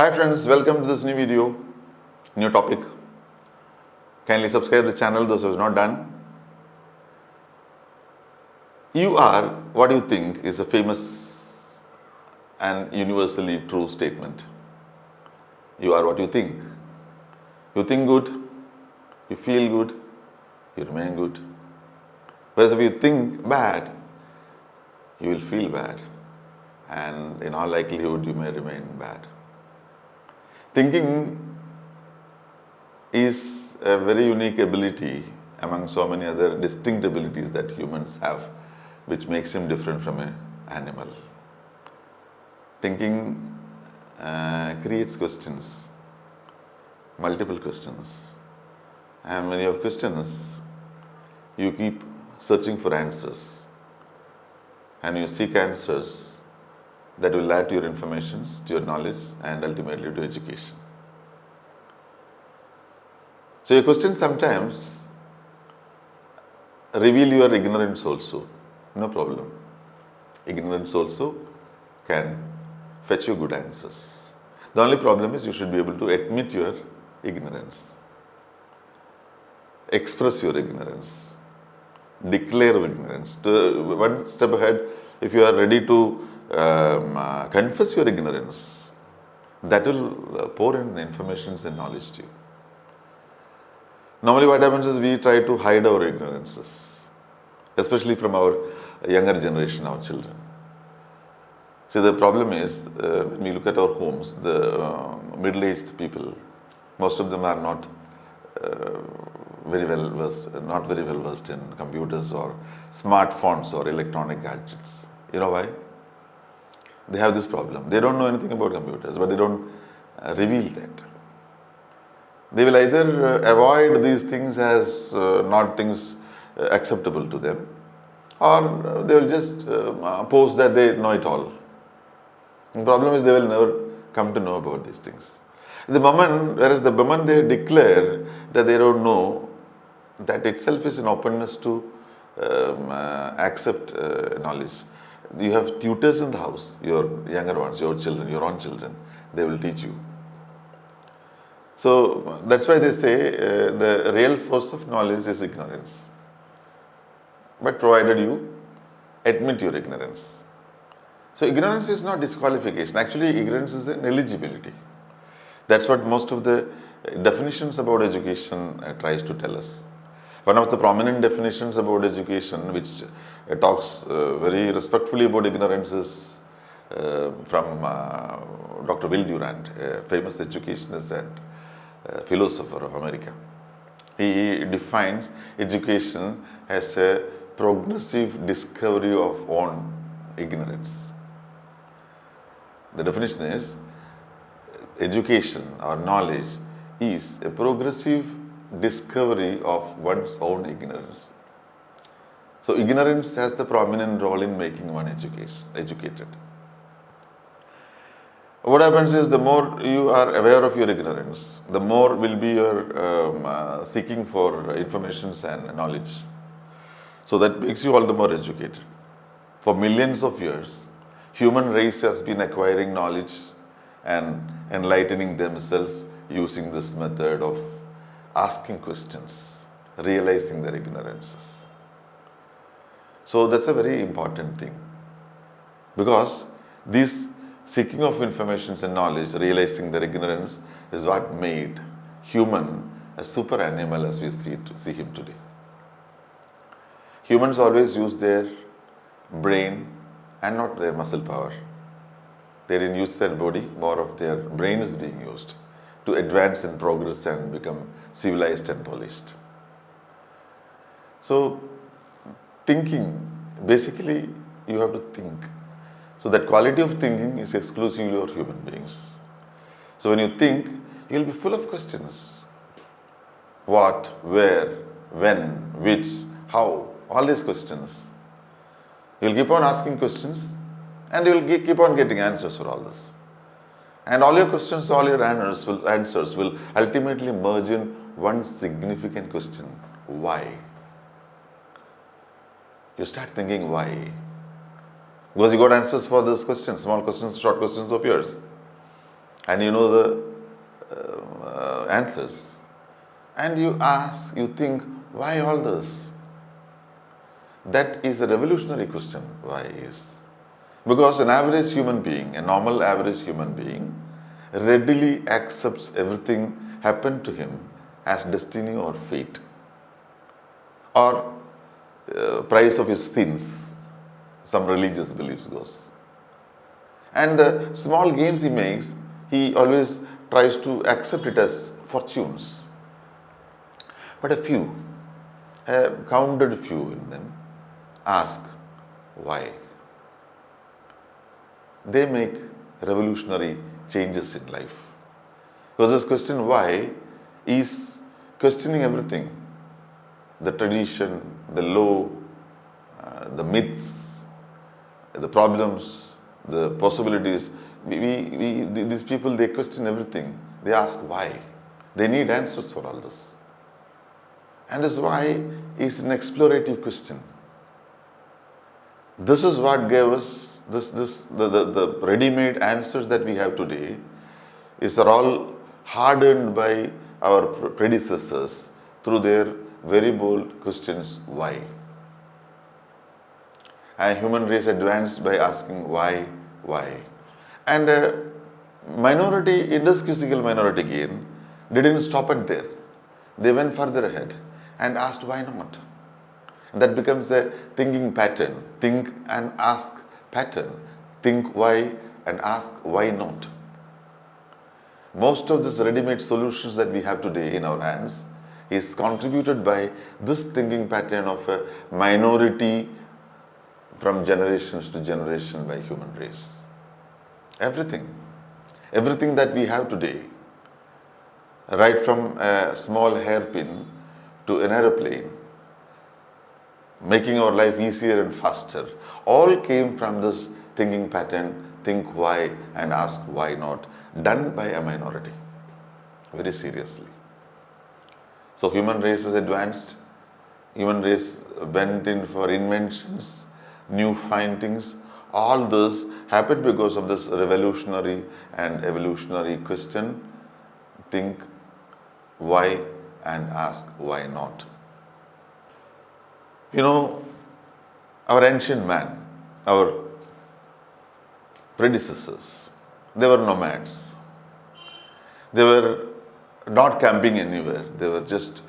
Hi friends, welcome to this new video, new topic. Kindly subscribe the channel, those who have not done. You are what you think is a famous and universally true statement. You are what you think. You think good, you feel good, you remain good. Whereas if you think bad, you will feel bad, and in all likelihood you may remain bad. Thinking is a very unique ability among so many other distinct abilities that humans have, which makes him different from an animal. Thinking creates questions, multiple questions, and when you have questions, you keep searching for answers, and you seek answers that will add to your information, to your knowledge, and ultimately to education. So your questions sometimes reveal your ignorance also, no problem. Ignorance also can fetch you good answers. The only problem is you should be able to admit your ignorance, express your ignorance, declare ignorance. One step ahead, if you are ready to confess your ignorance, that will pour in information and knowledge to you. Normally what happens is we try to hide our ignorances, especially from our younger generation, our children. See, the problem is when we look at our homes, the middle-aged people, most of them are not very well versed in computers or smartphones or electronic gadgets. You know why? They have this problem. They don't know anything about computers, but they don't reveal that. They will either avoid these things as not things acceptable to them, or they will just pose that they know it all. The problem is they will never come to know about these things. Whereas the moment they declare that they don't know, that itself is an openness to accept knowledge. You have tutors in the house, your younger ones, your children, your own children, they will teach you. So that's why they say the real source of knowledge is ignorance. But provided you admit your ignorance. So ignorance is not disqualification. Actually, ignorance is an eligibility. That's what most of the definitions about education tries to tell us. One of the prominent definitions about education, which talks very respectfully about ignorance, is from Dr. Will Durant, a famous educationist and philosopher of America. He defines education as a progressive discovery of own ignorance. The definition is education or knowledge is a progressive discovery of one's own ignorance. So ignorance has the prominent role in making one educated. What happens is the more you are aware of your ignorance, the more will be your seeking for information and knowledge. So that makes you all the more educated. For millions of years, human race has been acquiring knowledge and enlightening themselves using this method of asking questions, realizing their ignorances. So that's a very important thing, because this seeking of information and knowledge, realizing their ignorance, is what made human a super animal as we see him today. Humans always use their brain and not their muscle power. They didn't use their body, more of their brain is being used to advance and progress and become civilized and polished. So thinking, basically you have to think. So that quality of thinking is exclusively for human beings. So when you think, you will be full of questions. What, where, when, which, how, all these questions. You will keep on asking questions and you will keep on getting answers for all this. And all your questions, all your answers will ultimately merge in one significant question. Why? You start thinking why. Because you got answers for those questions, small questions, short questions of yours. and you know the answers, and you ask, you think, why all this? That is a revolutionary question. Why is? Because an average human being, a normal average human being, readily accepts everything happened to him as destiny or fate, or price of his sins, some religious beliefs goes. And the small gains he makes, he always tries to accept it as fortunes. But a few, a counted few in them, ask why. They make revolutionary changes in life. Because this question why is questioning everything, the tradition, the law, the myths, the problems, the possibilities. These people, they question everything. They ask why. They need answers for all this. And this why is an explorative question. This is what gave us the ready-made answers that we have today are all hardened by our predecessors through their very bold questions why. And human race advanced by asking why. And minority, inexcusable minority gain, didn't stop at there. They went further ahead and asked why not. And that becomes a thinking pattern. Think and ask pattern. Think why and ask why not. Most of these ready-made solutions that we have today in our hands is contributed by this thinking pattern of a minority from generations to generation by human race. Everything that we have today, right from a small hairpin to an aeroplane, making our life easier and faster, all came from this thinking pattern, think why and ask why not, done by a minority, very seriously. So human race is advanced, human race went in for inventions, new findings. All this happened because of this revolutionary and evolutionary question, think why and ask why not. You know, our ancient man, our predecessors, they were nomads. They were not camping anywhere. They were just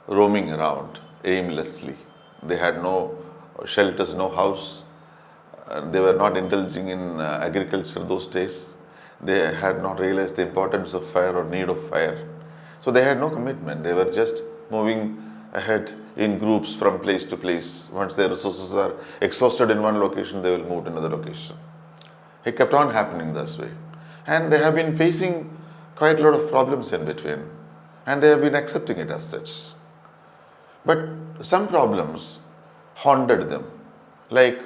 roaming around aimlessly. They had no shelters, no house. They were not indulging in agriculture those days. They had not realized the importance of fire or need of fire. So they had no commitment. They were just moving ahead in groups from place to place. Once their resources are exhausted in one location, they will move to another location. It kept on happening this way. And they have been facing quite a lot of problems in between. And they have been accepting it as such. But some problems haunted them. Like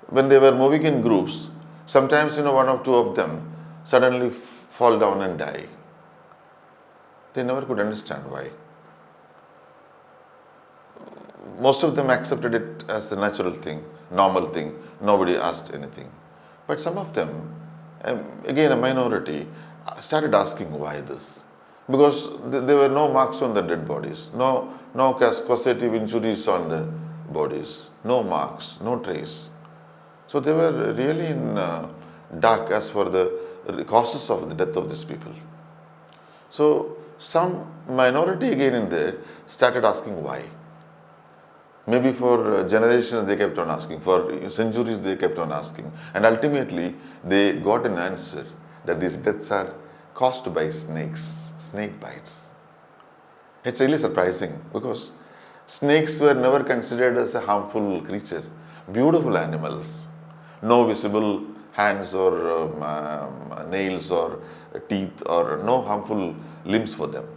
when they were moving in groups, sometimes one or two of them suddenly fall down and die. They never could understand why. Most of them accepted it as a natural thing, normal thing. Nobody asked anything. But some of them, again a minority, started asking why this. Because there were no marks on the dead bodies, no causative injuries on the bodies, no marks, no trace. So they were really in dark as for the causes of the death of these people. So some minority again in there started asking why. Maybe for generations they kept on asking, for centuries they kept on asking. And ultimately they got an answer that these deaths are caused by snakes, snake bites. It's really surprising because snakes were never considered as a harmful creature. Beautiful animals, no visible hands or nails or teeth or no harmful limbs for them.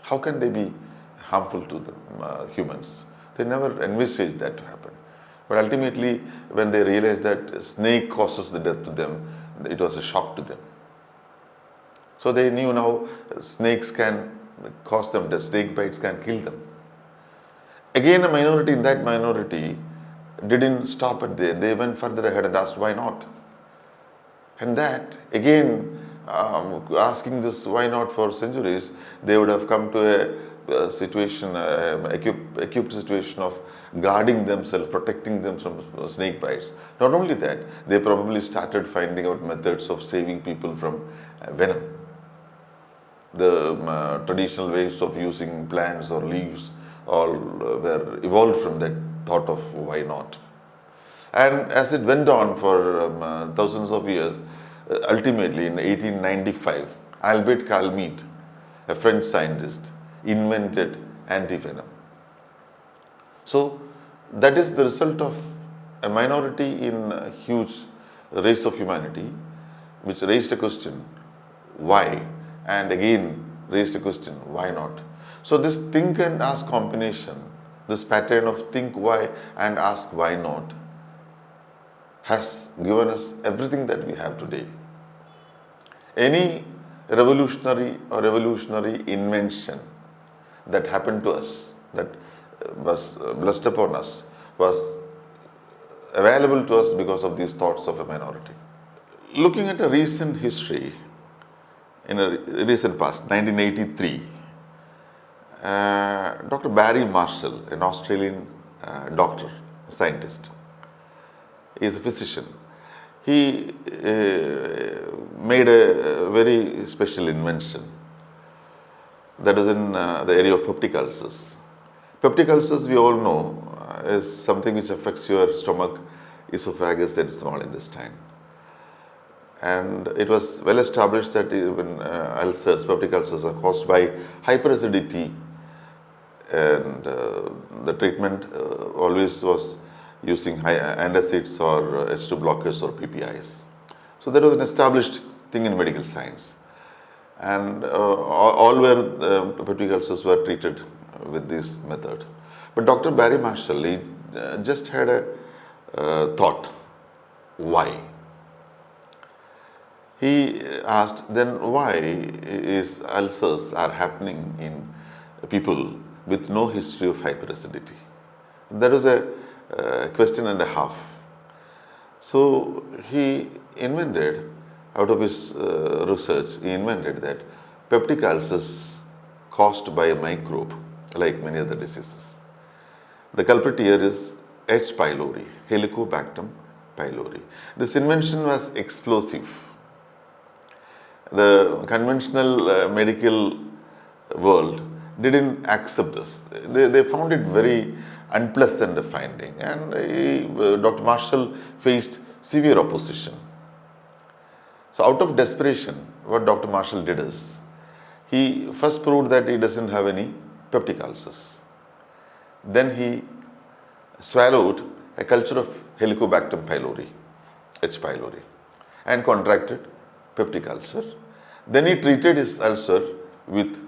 How can they be harmful to the humans? They never envisaged that to happen. But ultimately, when they realized that snake causes the death to them, it was a shock to them. So they knew now snakes can cause them death, snake bites can kill them. Again, a minority in that minority didn't stop at there. They went further ahead and asked why not. And that again asking this why not for centuries, they would have come to a situation, equipped situation of guarding themselves, protecting them from snake bites. Not only that, they probably started finding out methods of saving people from venom. The traditional ways of using plants or leaves all were evolved from that thought of why not. And as it went on for thousands of years, ultimately in 1895, Albert Camus, a French scientist, invented antivenom. So that is the result of a minority in a huge race of humanity, which raised a question, why? And again raised a question, why not? So this think and ask combination, this pattern of think why and ask why not, has given us everything that we have today. Any revolutionary or revolutionary invention that happened to us, that was blessed upon us, was available to us because of these thoughts of a minority. Looking at a recent history, in a recent past, 1983, Dr. Barry Marshall, an Australian doctor, scientist, is a physician. He made a very special invention that is in the area of peptic ulcers. Peptic ulcers, we all know, is something which affects your stomach, esophagus and small intestine. And it was well established that even peptic ulcers are caused by hyperacidity, and the treatment always was using antacids or H2 blockers or PPIs. So that was an established thing in medical science. And all peptic ulcers were treated with this method. But Dr. Barry Marshall, he just had a thought, why? He asked, then why is ulcers are happening in people with no history of hyperacidity? That was a question and a half. So he invented, out of his research, he invented that peptic ulcers caused by a microbe, like many other diseases. The culprit here is H. pylori, Helicobacter pylori. This invention was explosive. The conventional medical world didn't accept this. They found it very unpleasant finding, and Dr. Marshall faced severe opposition. So out of desperation, what Dr. Marshall did is, he first proved that he doesn't have any peptic ulcers. Then he swallowed a culture of Helicobacter pylori, H. pylori, and contracted peptic ulcer. Then he treated his ulcer with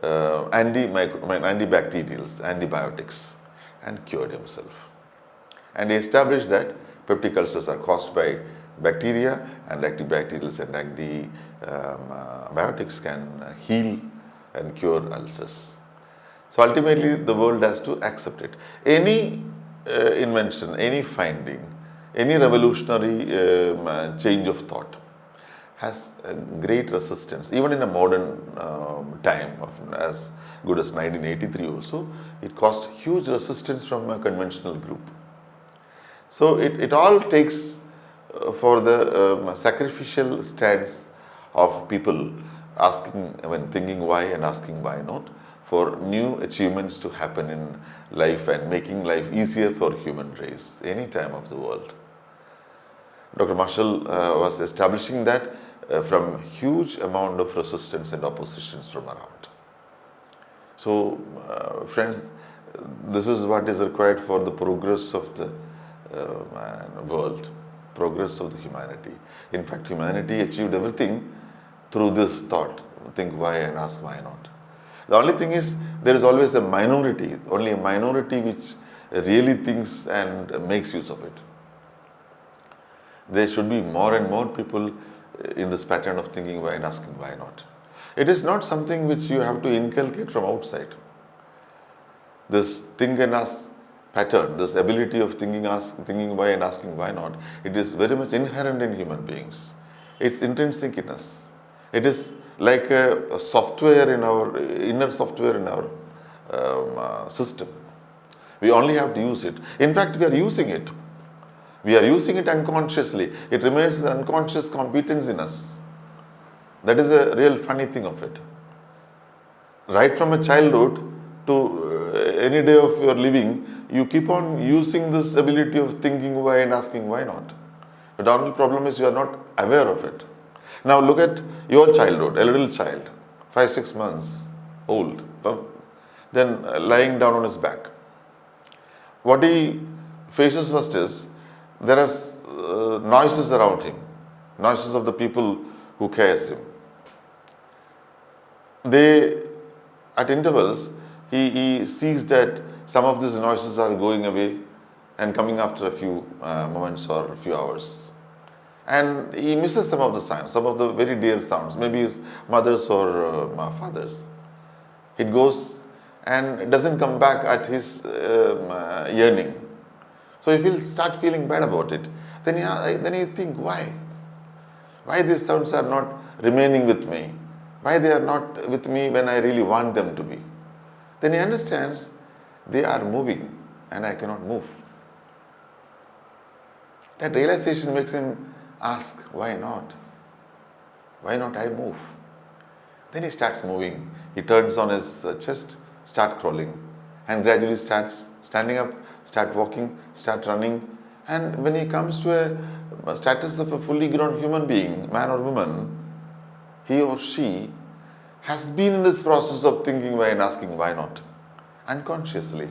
antibacterials, antibiotics, and cured himself. And he established that peptic ulcers are caused by bacteria, and antibacterials and antibiotics can heal and cure ulcers. So ultimately, the world has to accept it. Any invention, any finding, any revolutionary change of thought has a great resistance. Even in a modern time, of as good as 1983 also, it caused huge resistance from a conventional group. So it all takes for the sacrificial stance of people asking, thinking why and asking why not, for new achievements to happen in life and making life easier for human race any time of the world. Dr. Marshall was establishing that from huge amount of resistance and oppositions from around. So, friends, this is what is required for the progress of the world, progress of the humanity. In fact, humanity achieved everything through this thought, think why and ask why not. The only thing is, there is always a minority, only a minority which really thinks and makes use of it. There should be more and more people in this pattern of thinking why and asking why not. It is not something which you have to inculcate from outside. This think and ask pattern, this ability of thinking why and asking why not, it is very much inherent in human beings. It's intrinsic in us. It is like a software in our inner software in our system. We only have to use it. In fact, we are using it. We are using it unconsciously. It remains an unconscious competence in us. That is a real funny thing of it. Right from a childhood to any day of your living, you keep on using this ability of thinking why and asking why not. But the only problem is you are not aware of it. Now look at your childhood, a little child, 5-6 months old, then lying down on his back. What he faces first is there are noises around him, noises of the people who cares him. At intervals, he sees that some of these noises are going away and coming after a few moments or a few hours. And he misses some of the sounds, some of the very dear sounds, maybe his mother's or father's. It goes and it doesn't come back at his yearning. So if he'll start feeling bad about it, then he think, why? Why these sounds are not remaining with me? Why they are not with me when I really want them to be? Then he understands they are moving and I cannot move. That realization makes him ask, why not? Why not I move? Then he starts moving. He turns on his chest, start crawling, and gradually starts standing up, start walking, start running. And when he comes to a status of a fully grown human being, man or woman, he or she has been in this process of thinking why and asking why not, unconsciously.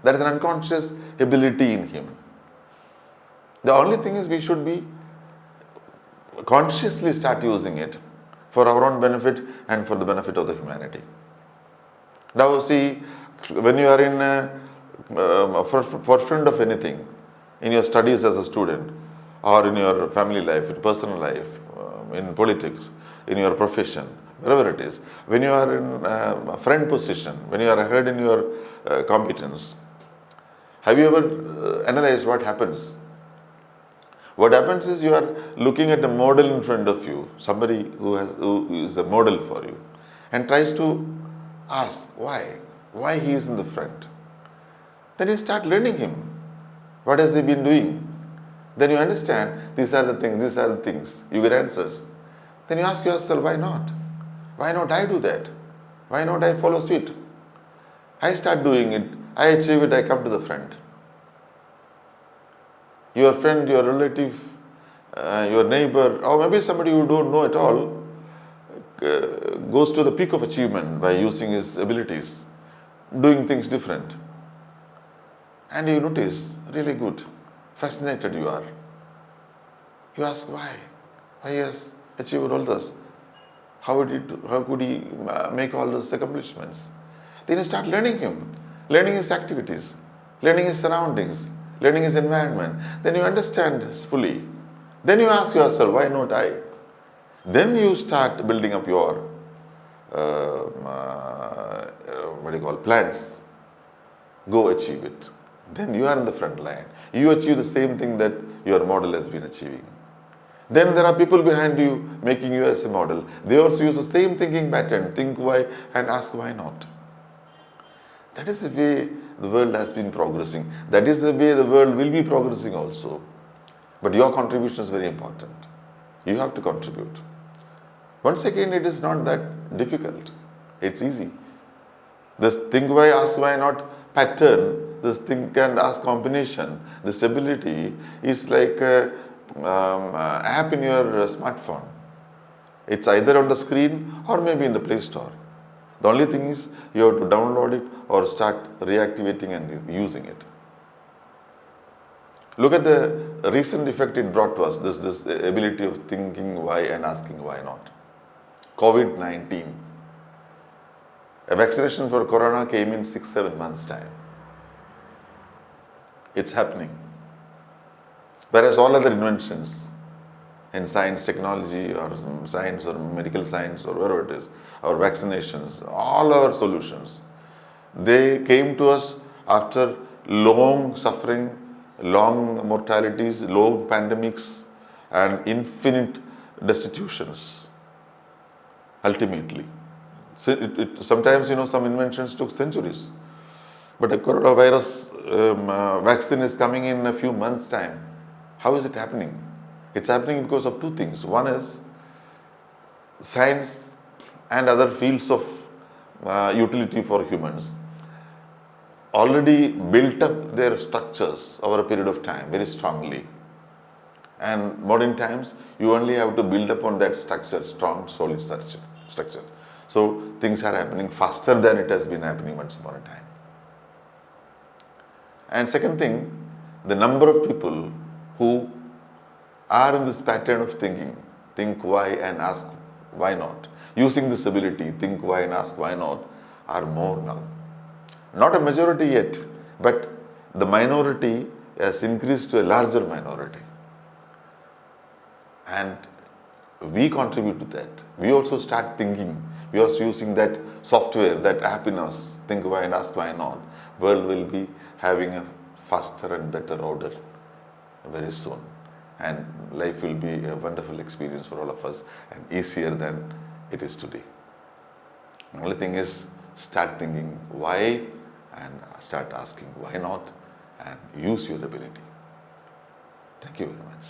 That is an unconscious ability in him. The only thing is we should be consciously start using it for our own benefit and for the benefit of the humanity. Now see, when you are in forefront of anything, in your studies as a student, or in your family life, in personal life, in politics, in your profession, wherever it is, when you are in a front position, when you are ahead in your competence, have you ever analyzed what happens? What happens is you are looking at a model in front of you, somebody who is a model for you, and tries to ask why he is in the front. Then you start learning him. What has he been doing? Then you understand these are the things, you get answers. Then you ask yourself, why not? Why not I do that? Why not I follow suit? I start doing it, I achieve it, I come to the front. Your friend, your relative, your neighbor, or maybe somebody you don't know at all, goes to the peak of achievement by using his abilities, doing things different. And you notice, really good, fascinated you are. You ask why? Why he has achieved all this? How could he make all those accomplishments? Then you start learning him, learning his activities, learning his surroundings, learning his environment. Then you understand this fully. Then you ask yourself, why not I? Then you start building up your plans. Go achieve it. Then you are in the front line. You achieve the same thing that your model has been achieving. Then there are people behind you making you as a model. They also use the same thinking pattern. Think why and ask why not. That is the way the world has been progressing. That is the way the world will be progressing also. But your contribution is very important. You have to contribute. Once again, it is not that difficult. It's easy. This think why, ask why not pattern, this think and ask combination, this ability is like an app in your smartphone. It's either on the screen or maybe in the Play Store. The only thing is you have to download it or start reactivating and using it. Look at the recent effect it brought to us, this ability of thinking why and asking why not. COVID-19. A vaccination for corona came in 6-7 months' time. It's happening. Whereas all other inventions in science, technology, or science, or medical science, or wherever it is, our vaccinations, all our solutions, they came to us after long suffering, long mortalities, long pandemics, and infinite destitutions. ultimately. So sometimes, some inventions took centuries. But a coronavirus vaccine is coming in a few months' time. How is it happening? It's happening because of two things. One is science and other fields of utility for humans already built up their structures over a period of time very strongly. And modern times, you only have to build upon that structure, strong, solid structure. So things are happening faster than it has been happening once upon a time. And second thing, the number of people who are in this pattern of thinking, think why and ask why not, using this ability, think why and ask why not, are more now. Not a majority yet, but the minority has increased to a larger minority. And we contribute to that. We also start thinking. We are using that software, that app in us, think why and ask why not. World will be having a faster and better order very soon. And life will be a wonderful experience for all of us and easier than it is today. The only thing is start thinking why and start asking why not and use your ability. Thank you very much.